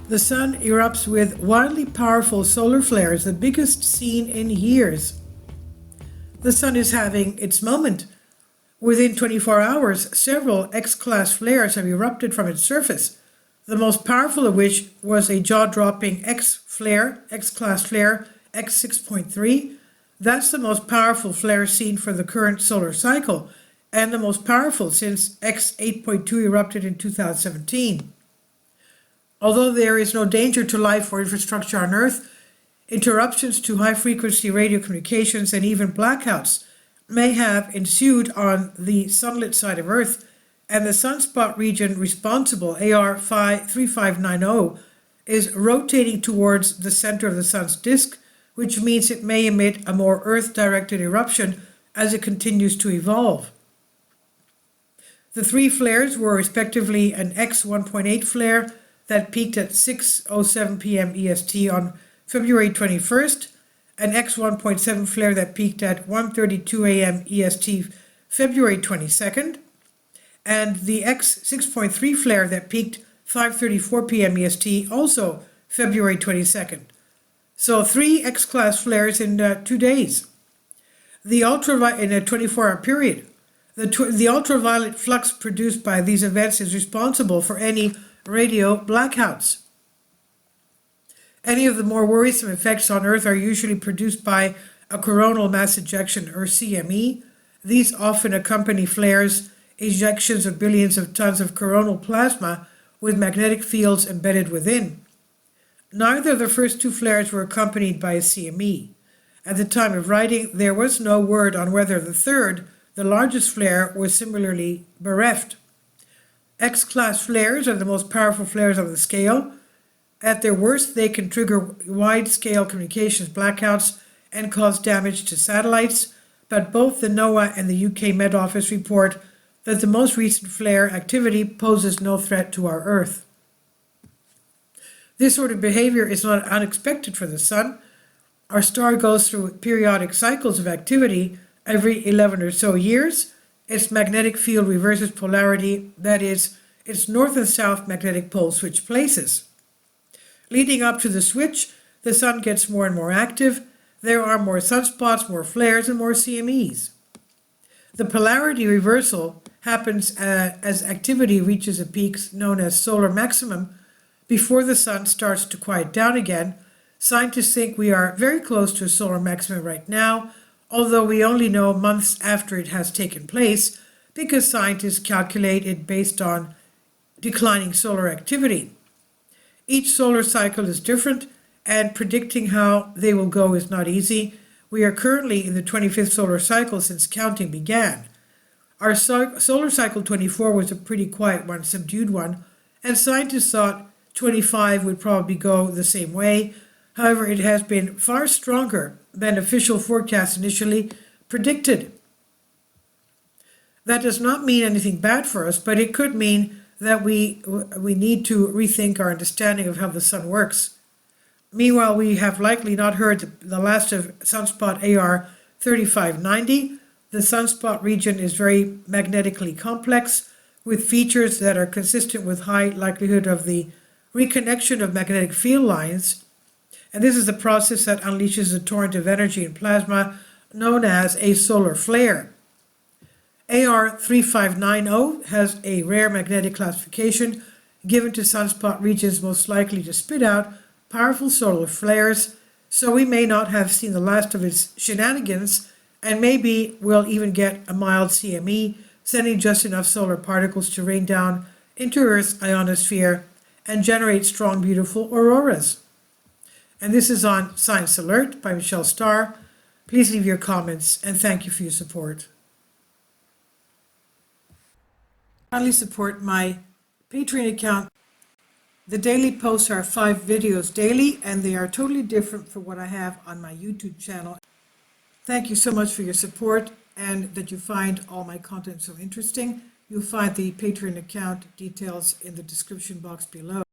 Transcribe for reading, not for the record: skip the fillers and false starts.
The sun erupts with wildly powerful solar flares, the biggest seen in years. The sun is having its moment. Within 24 hours, several X-class flares have erupted from its surface, the most powerful of which was a jaw-dropping X-class flare, X6.3. That's the most powerful flare seen for the current solar cycle, and the most powerful since X8.2 erupted in 2017. Although there is no danger to life or infrastructure on Earth, interruptions to high-frequency radio communications and even blackouts may have ensued on the sunlit side of Earth, and the sunspot region responsible, AR 3590, is rotating towards the center of the sun's disk, which means it may emit a more Earth-directed eruption as it continues to evolve. The three flares were respectively an X1.8 flare that peaked at 6:07 p.m. EST on February 21st, an X1.7 flare that peaked at 1:32 a.m. EST February 22nd, and the X6.3 flare that peaked 5:34 p.m. EST also February 22nd. So 3 X-class flares in 2 days. In a 24-hour period. The ultraviolet flux produced by these events is responsible for any radio blackouts. Any of the more worrisome effects on Earth are usually produced by a coronal mass ejection, or CME. These often accompany flares, ejections of billions of tons of coronal plasma with magnetic fields embedded within. Neither of the first 2 flares were accompanied by a CME. At the time of writing, there was no word on whether the third, the largest flare, was similarly bereft. X-class flares are the most powerful flares on the scale. At their worst, they can trigger wide-scale communications blackouts and cause damage to satellites, but both the NOAA and the UK Met Office report that the most recent flare activity poses no threat to our Earth. This sort of behavior is not unexpected for the sun. Our star goes through periodic cycles of activity every 11 or so years. Its magnetic field reverses polarity, that is, its north and south magnetic poles switch places. Leading up to the switch, the sun gets more and more active. There are more sunspots, more flares, and more CMEs. The polarity reversal happens as activity reaches a peak known as solar maximum before the sun starts to quiet down again. Scientists think we are very close to a solar maximum right now, although we only know months after it has taken place because scientists calculate it based on declining solar activity. Each solar cycle is different, and predicting how they will go is not easy. We are currently in the 25th solar cycle since counting began. Our solar cycle 24 was a pretty quiet one, subdued one, and scientists thought 25 would probably go the same way. However, it has been far stronger than official forecasts initially predicted. That does not mean anything bad for us, but it could mean that we need to rethink our understanding of how the sun works. Meanwhile, we have likely not heard the last of sunspot AR 3590. The sunspot region is very magnetically complex, with features that are consistent with high likelihood of the reconnection of magnetic field lines. And this is a process that unleashes a torrent of energy and plasma known as a solar flare. AR 3590 has a rare magnetic classification given to sunspot regions most likely to spit out powerful solar flares, so we may not have seen the last of its shenanigans, and maybe we'll even get a mild CME, sending just enough solar particles to rain down into Earth's ionosphere and generate strong, beautiful auroras. And this is on Science Alert by Michelle Starr. Please leave your comments, and thank you for your support. Kindly support my Patreon account. The daily posts are 5 videos daily, and they are totally different from what I have on my YouTube channel. Thank you so much for your support and that you find all my content so interesting. You'll find the Patreon account details in the description box below.